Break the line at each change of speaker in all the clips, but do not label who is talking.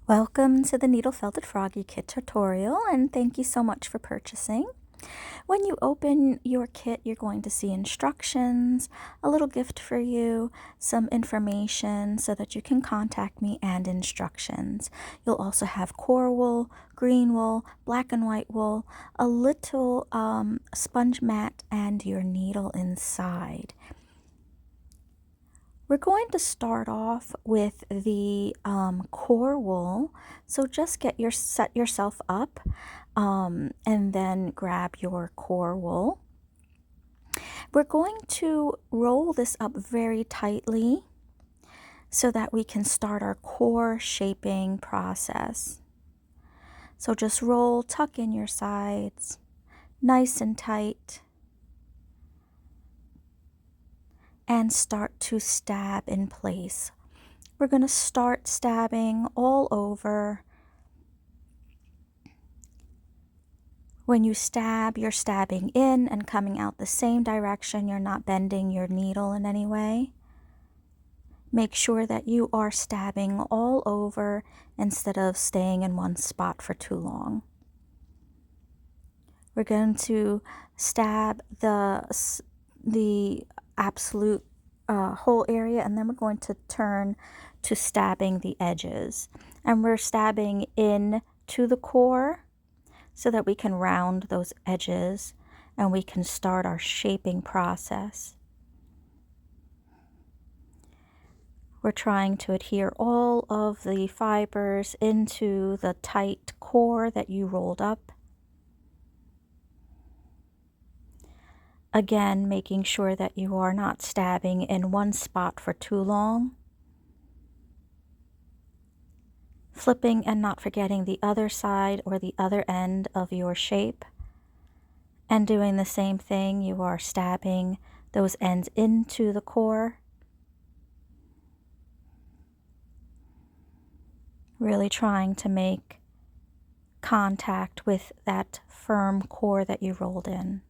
Welcome to the Needle Felted Froggy kit tutorial, and thank you so much for purchasing. When you open your kit, you're going to see instructions, a little gift for you, some information so that you can contact me, and instructions. You'll also have coral wool, green wool, black and white wool, a little sponge mat, and your needle inside. We're going to start off with the core wool, so just set yourself up and then grab your core wool. We're going to roll this up very tightly so that we can start our core shaping process. So just roll, tuck in your sides, nice and tight, and start to stab in place. We're going to start stabbing all over. When you stab, you're stabbing in and coming out the same direction. You're not bending your needle in any way. Make sure that you are stabbing all over instead of staying in one spot for too long. We're going to stab the absolute whole area, and then we're going to turn to stabbing the edges. And we're stabbing in to the core so that we can round those edges and we can start our shaping process. We're trying to adhere all of the fibers into the tight core that you rolled up. Again, making sure that you are not stabbing in one spot for too long. Flipping and not forgetting the other side or the other end of your shape. And doing the same thing, you are stabbing those ends into the core. Really trying to make contact with that firm core that you rolled in.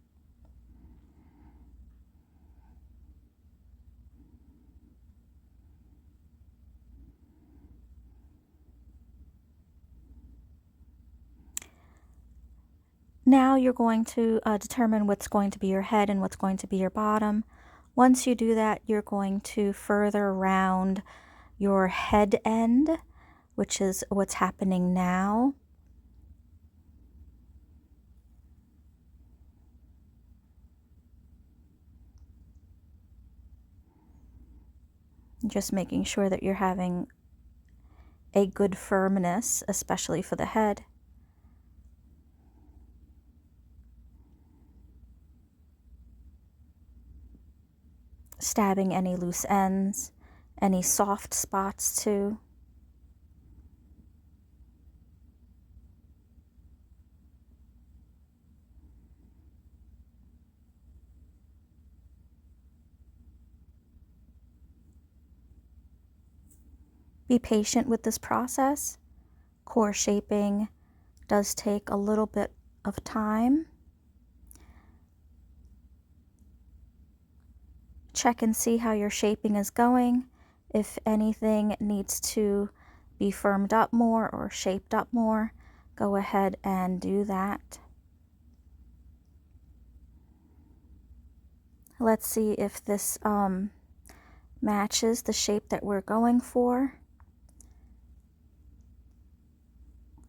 Now you're going to determine what's going to be your head and what's going to be your bottom. Once you do that, you're going to further round your head end, which is what's happening now. Just making sure that you're having a good firmness, especially for the head. Stabbing any loose ends, any soft spots too. Be patient with this process. Core shaping does take a little bit of time. Check and see how your shaping is going. If anything needs to be firmed up more or shaped up more, go ahead and do that. Let's see if this matches the shape that we're going for.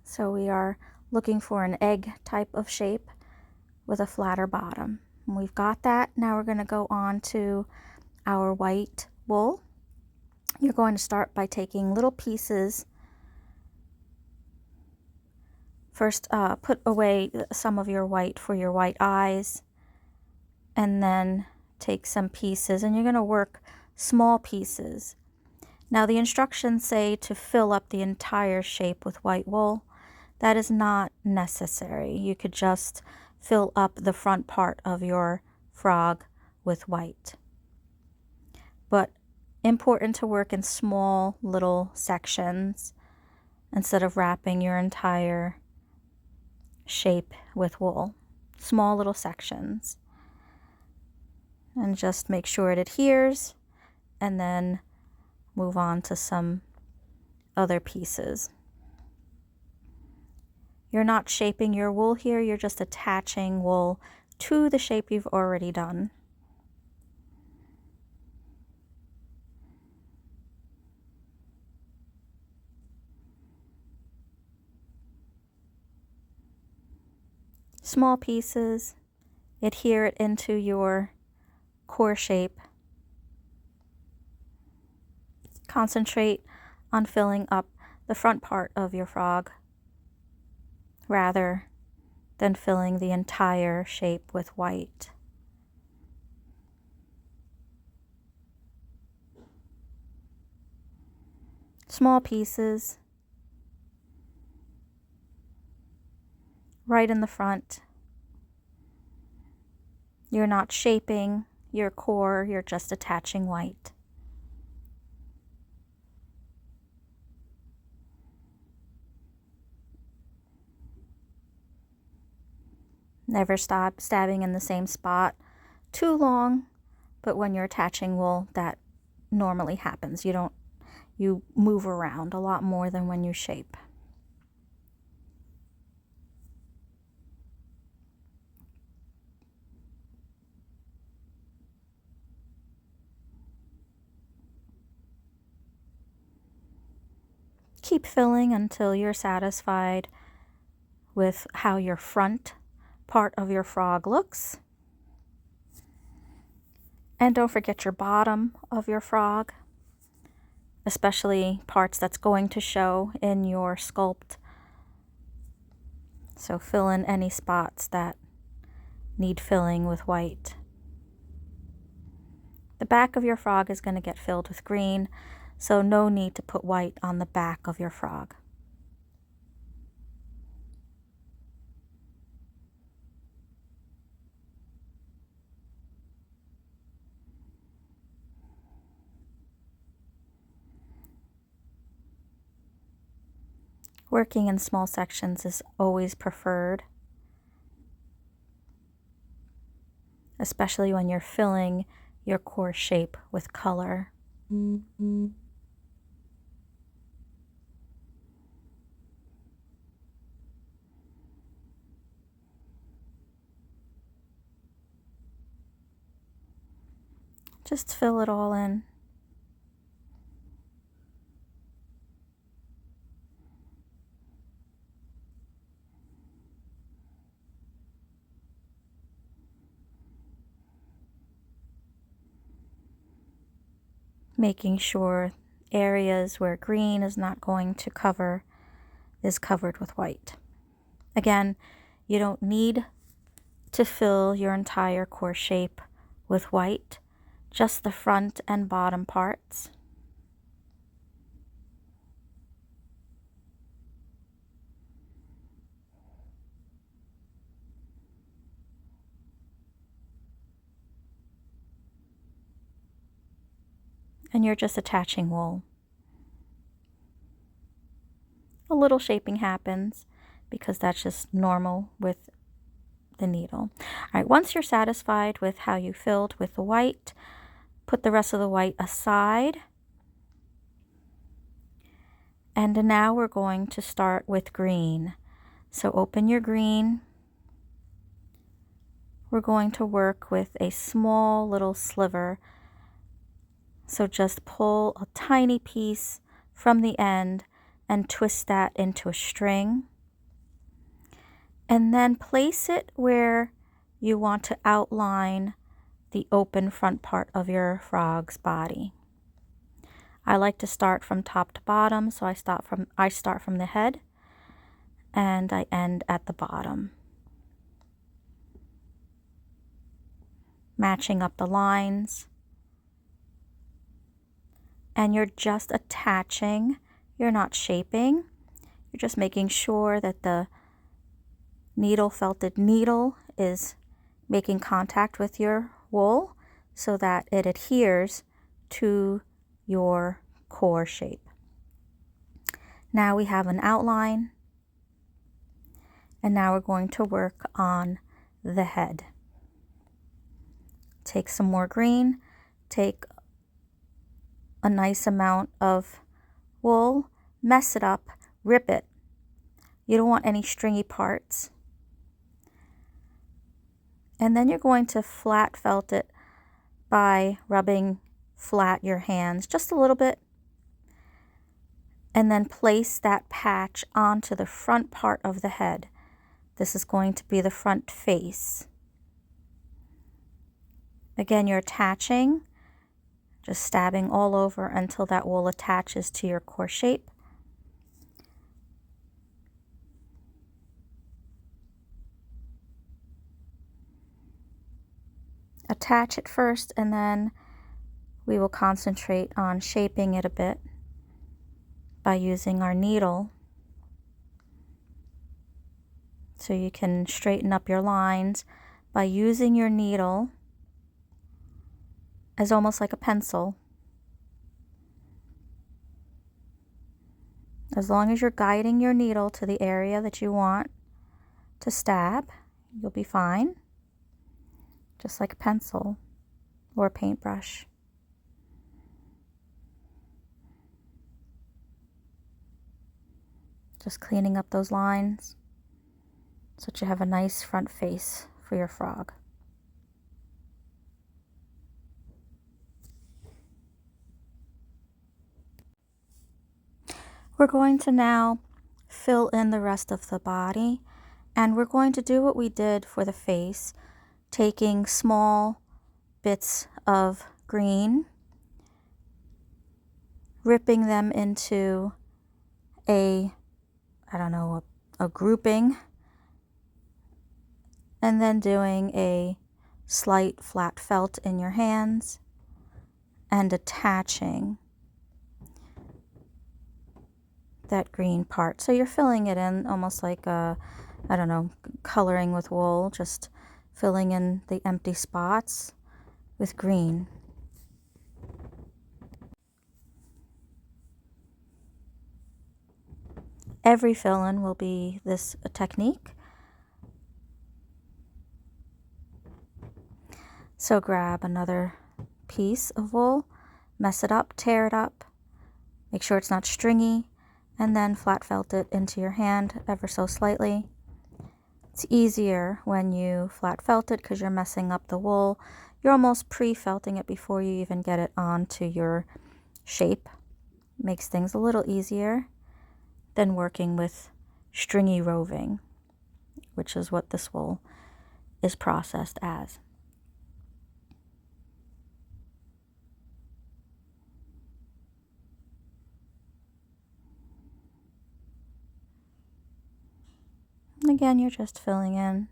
So we are looking for an egg type of shape with a flatter bottom. And we've got that. Now we're going to go on to our white wool. You're going to start by taking little pieces. First, put away some of your white for your white eyes, and then take some pieces, and you're going to work small pieces. Now the instructions say to fill up the entire shape with white wool. That is not necessary. You could just fill up the front part of your frog with white. But important to work in small little sections instead of wrapping your entire shape with wool. Small little sections. And just make sure it adheres, and then move on to some other pieces. You're not shaping your wool here, you're just attaching wool to the shape you've already done. Small pieces, adhere it into your core shape. Concentrate on filling up the front part of your frog rather than filling the entire shape with white. Small pieces right in the front. You're not shaping your core, you're just attaching white. Never stop stabbing in the same spot too long, but when you're attaching wool, that normally happens. You move around a lot more than when you shape. Keep filling until you're satisfied with how your front part of your frog looks. And don't forget your bottom of your frog, especially parts that's going to show in your sculpt. So fill in any spots that need filling with white. The back of your frog is going to get filled with green, so no need to put white on the back of your frog. Working in small sections is always preferred, especially when you're filling your core shape with color. Just fill it all in. Making sure areas where green is not going to cover is covered with white. Again, you don't need to fill your entire core shape with white, just the front and bottom parts. And you're just attaching wool. A little shaping happens because that's just normal with the needle. All right, once you're satisfied with how you filled with the white, put the rest of the white aside. And now we're going to start with green. So open your green. We're going to work with a small little sliver. So just pull a tiny piece from the end and twist that into a string. And then place it where you want to outline the open front part of your frog's body. I like to start from top to bottom, so I start from the head and I end at the bottom. Matching up the lines. And you're just attaching, you're not shaping. You're just making sure that the felted needle is making contact with your wool so that it adheres to your core shape. Now we have an outline, and now we're going to work on the head. Take some more green, take a nice amount of wool, mess it up, rip it, You don't want any stringy parts. And then you're going to flat felt it by rubbing flat your hands just a little bit. And then place that patch onto the front part of the head. This is going to be the front face. Again, you're attaching, just stabbing all over until that wool attaches to your core shape. Attach it first, and then we will concentrate on shaping it a bit by using our needle. So you can straighten up your lines by using your needle as almost like a pencil. As long as you're guiding your needle to the area that you want to stab, you'll be fine. Just like a pencil or a paintbrush. Just cleaning up those lines so that you have a nice front face for your frog. We're going to now fill in the rest of the body, and we're going to do what we did for the face, taking small bits of green, ripping them into a grouping, and then doing a slight flat felt in your hands and attaching that green part. So you're filling it in almost like coloring with wool, just filling in the empty spots with green. Every fill-in will be this technique. So grab another piece of wool, mess it up, tear it up, make sure it's not stringy, and then flat felt it into your hand ever so slightly. It's easier when you flat felt it because you're messing up the wool. You're almost pre-felting it before you even get it onto your shape. Makes things a little easier than working with stringy roving, which is what this wool is processed as. And again, you're just filling in.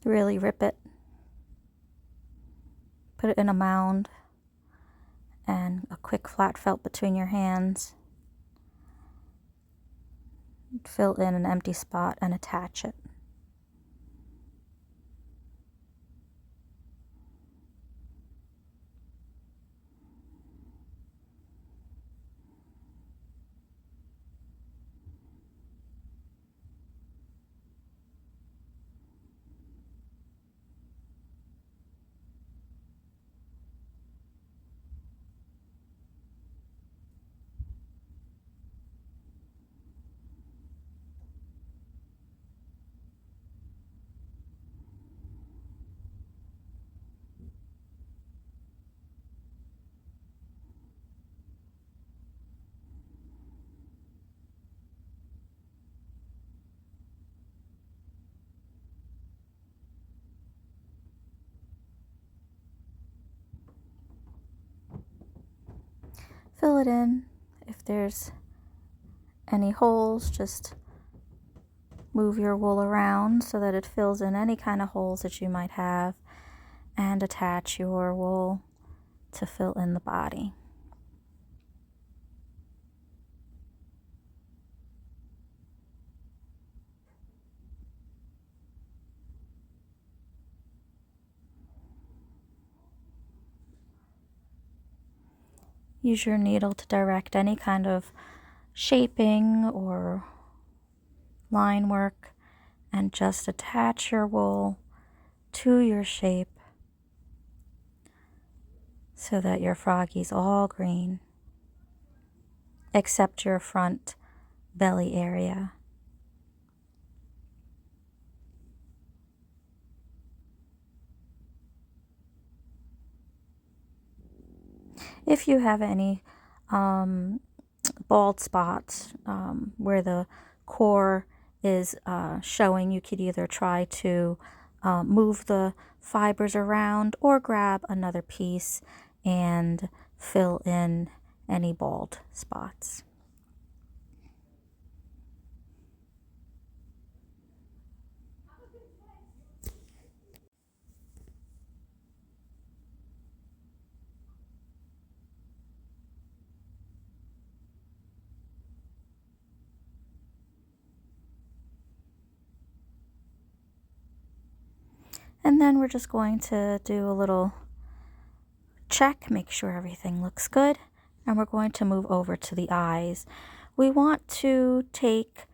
Really rip it. Put it in a mound and a quick flat felt between your hands. Fill in an empty spot and attach it. Fill it in. If there's any holes, just move your wool around so that it fills in any kind of holes that you might have, and attach your wool to fill in the body. Use your needle to direct any kind of shaping or line work and just attach your wool to your shape so that your froggy's all green, except your front belly area. If you have any bald spots where the core is showing, you could either try to move the fibers around or grab another piece and fill in any bald spots. And then we're just going to do a little check, make sure everything looks good, and we're going to move over to the eyes. We want to take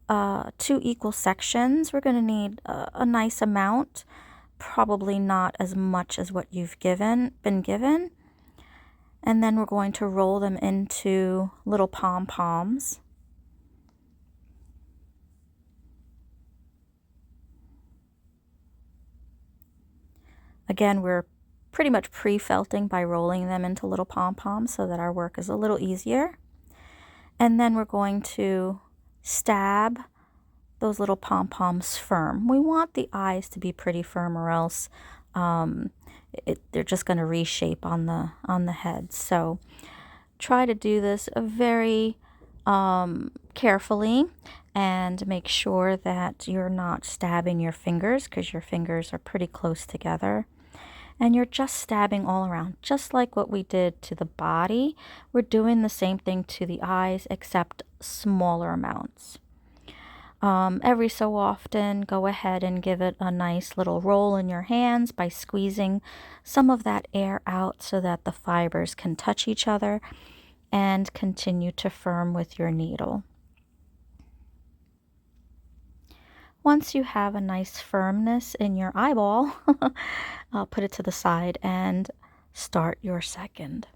2 equal sections. We're going to need a nice amount, probably not as much as what you've been given. And then we're going to roll them into little pom-poms. Again, we're pretty much pre-felting by rolling them into little pom-poms so that our work is a little easier. And then we're going to stab those little pom-poms firm. We want the eyes to be pretty firm, or else they're just going to reshape on the head. So try to do this very carefully, and make sure that you're not stabbing your fingers, because your fingers are pretty close together. And you're just stabbing all around, just like what we did to the body. We're doing the same thing to the eyes, except smaller amounts. Every so often, go ahead and give it a nice little roll in your hands by squeezing some of that air out so that the fibers can touch each other, and continue to firm with your needle. Once you have a nice firmness in your eyeball, put it to the side and start your second.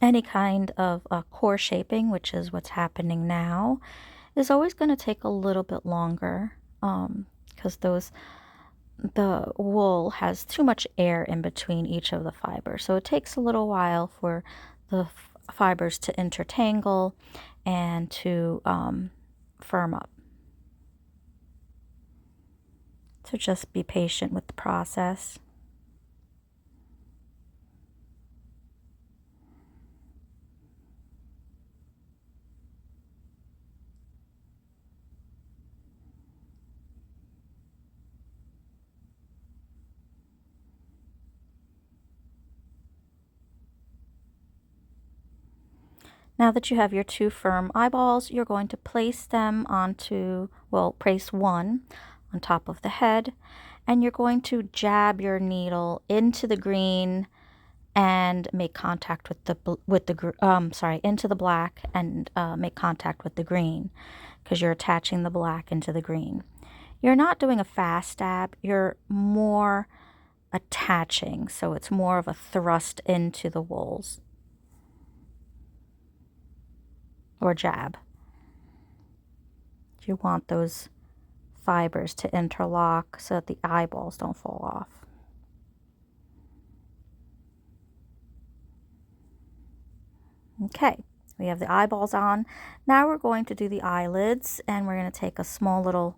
Any kind of core shaping, which is what's happening now, is always going to take a little bit longer, because the wool has too much air in between each of the fibers. So it takes a little while for the fibers to intertangle and to firm up. So just be patient with the process. Now that you have your 2 firm eyeballs, you're going to place them onto, well, place one on top of the head, and you're going to jab your needle into the green and make contact with into the black, and make contact with the green, because you're attaching the black into the green. You're not doing a fast stab, you're more attaching, so it's more of a thrust into the wools, or jab. You want those fibers to interlock so that the eyeballs don't fall off. Okay, we have the eyeballs on. Now we're going to do the eyelids, and we're going to take a small little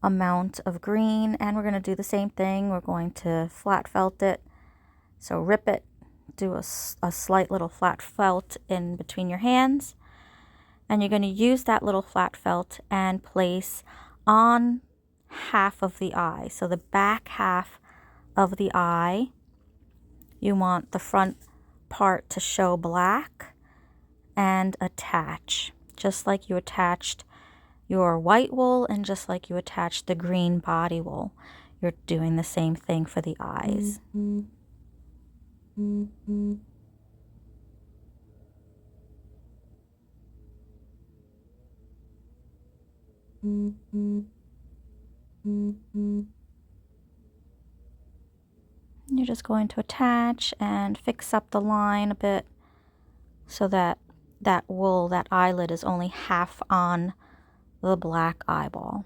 amount of green, and we're going to do the same thing. We're going to flat felt it. So rip it, do a slight little flat felt in between your hands, and you're going to use that little flat felt and place on half of the eye. So the back half of the eye, you want the front part to show black, and attach just like you attached your white wool, and just like you attach the green body wool, you're doing the same thing for the eyes. You're just going to attach and fix up the line a bit so that that wool, that eyelid, is only half on the black eyeball.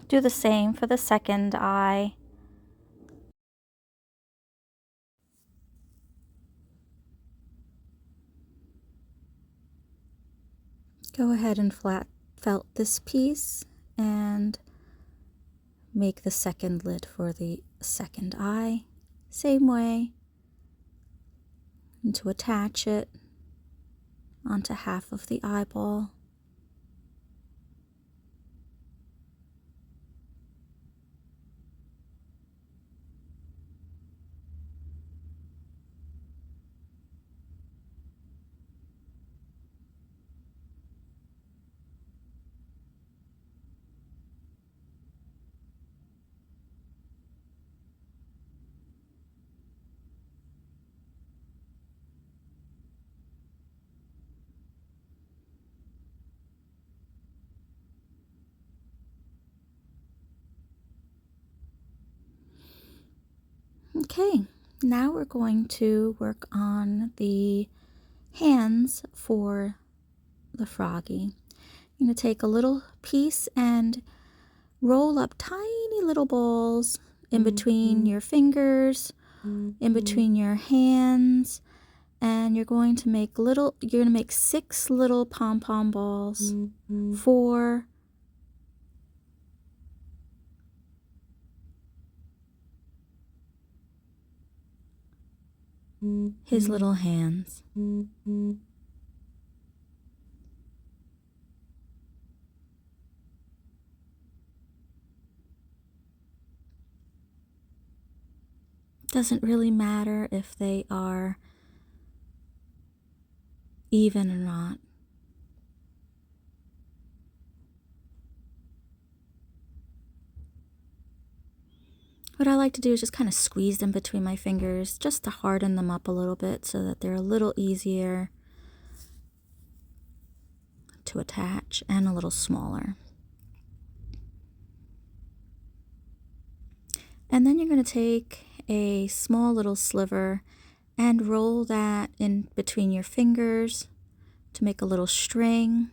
Do the same for the second eye. Go ahead and flat felt this piece and make the second lid for the second eye. Same way. And to attach it onto half of the eyeball. Okay, now we're going to work on the hands for the froggy. You're going to take a little piece and roll up tiny little balls in between your fingers, in between your hands, and you're going to make 6 little pom-pom balls for his little hands. Doesn't really matter if they are even or not. What I like to do is just kind of squeeze them between my fingers just to harden them up a little bit so that they're a little easier to attach and a little smaller. And then you're going to take a small little sliver and roll that in between your fingers to make a little string.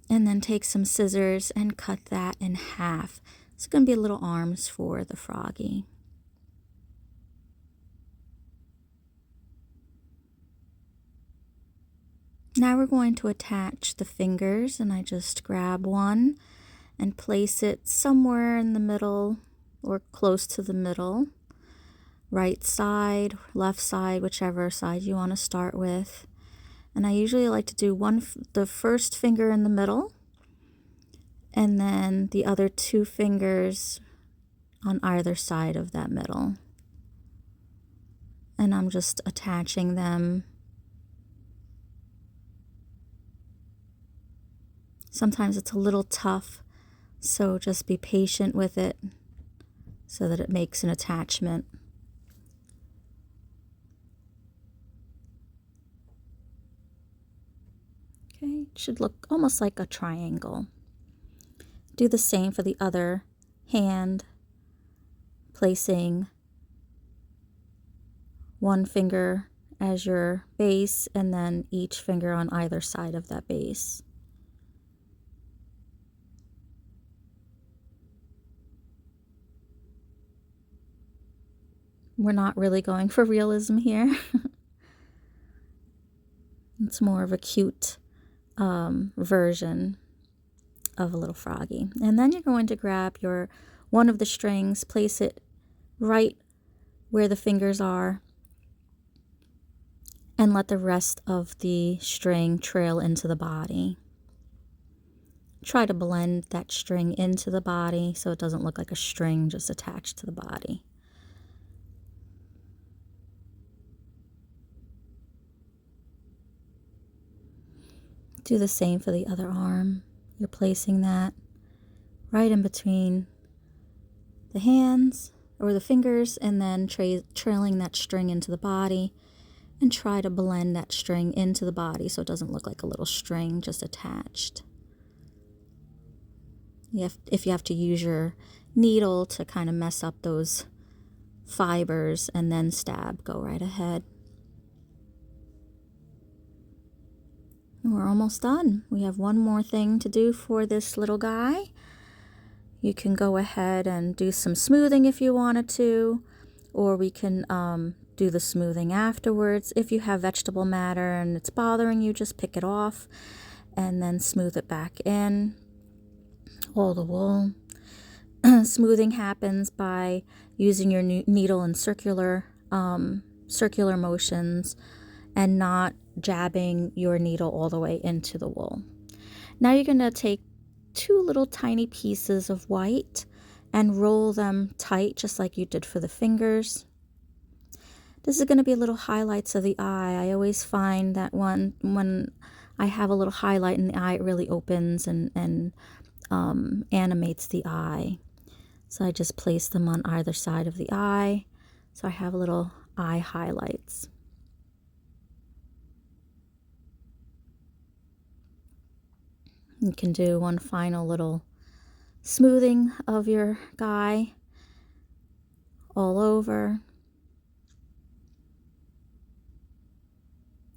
And then take some scissors and cut that in half. It's going to be little arms for the froggy. Now we're going to attach the fingers, and I just grab one and place it somewhere in the middle or close to the middle. Right side, left side, whichever side you want to start with. And I usually like to do the first finger in the middle, and then the other 2 fingers on either side of that middle. And I'm just attaching them. Sometimes it's a little tough, so just be patient with it so that it makes an attachment. Okay, it should look almost like a triangle. Do the same for the other hand, placing one finger as your base and then each finger on either side of that base. We're not really going for realism here. It's more of a cute version of a little froggy. And then you're going to grab one of the strings, place it right where the fingers are, and let the rest of the string trail into the body. Try to blend that string into the body so it doesn't look like a string just attached to the body. Do the same for the other arm. You're placing that right in between the hands or the fingers, and then trailing that string into the body, and try to blend that string into the body so it doesn't look like a little string just attached. If you have to use your needle to kind of mess up those fibers and then stab, go right ahead. We're almost done. We have one more thing to do for this little guy. You can go ahead and do some smoothing if you wanted to, or we can do the smoothing afterwards. If you have vegetable matter and it's bothering you, just pick it off and then smooth it back in. All the wool. Smoothing happens by using your needle in circular motions and not jabbing your needle all the way into the wool. Now you're going to take 2 little tiny pieces of white and roll them tight just like you did for the fingers. This is going to be little highlights of the eye. I always find that when I have a little highlight in the eye, it really opens and animates the eye. So I just place them on either side of the eye. So I have little eye highlights. You can do one final little smoothing of your guy all over.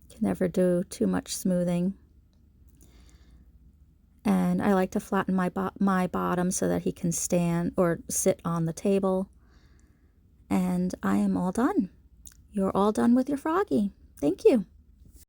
You can never do too much smoothing. And I like to flatten my bottom so that he can stand or sit on the table. And I am all done. You're all done with your froggy. Thank you.